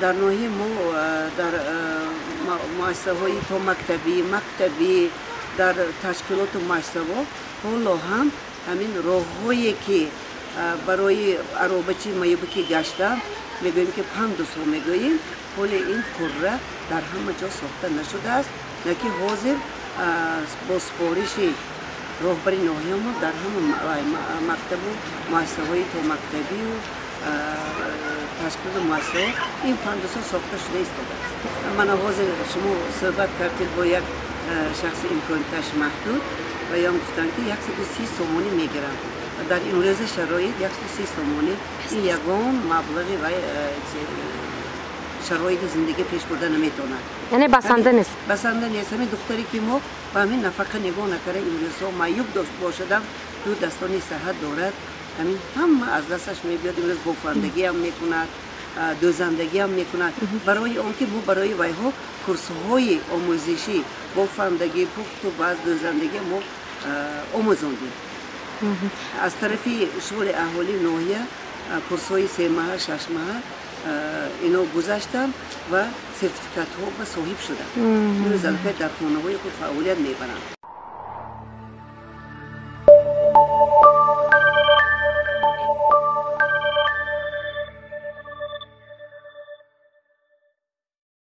در نوعی ما در مؤسسه‌های تا مکتبی در تشکیلات مؤسسه حالا هم همین راه‌هایی که برای عربچی مایبکی گشتم میگوییم که پندوس ها میگوییم حالا این کره در همه جا ساخته نشده است نه که حاضر با سپارش راهبری ناحیه ما در همه مکتب و مؤسسه‌های تا مکتبی و تشکیل مؤسسه این پندوس ها ساخته شده ایستاده است. من حاضر شما صحبت کردید با یک شخص امکاناتش محدود و یا گفتن که 130 سومانی میگیرن در این روز شرایط 130 سومانی این یگان مبلغی و شرایط زندگی پیش برده نمیتونه. یعنی بسنده نیست. بسنده نیست. همین دختری که ما با همین نفقه نگاه نکره این روزها معیوب باشدم دو دستانی صحت دارد همین هم از دستش میبیاد این روز بافندگی هم میکند دوزندگی هم میکند برای آنکه ما برای ویها کورس‌های آموزشی بافندگی پخت و بعض دوزندگی ما آموزاندیم. از طرفی شغل اهالی ناحیه کورس‌های 3 ماه 6 ماه اینو گذاشتم و سرتیفیکات ها به صاحب شدم. این روز البته در خانه‌های خود فعالیت میبرم.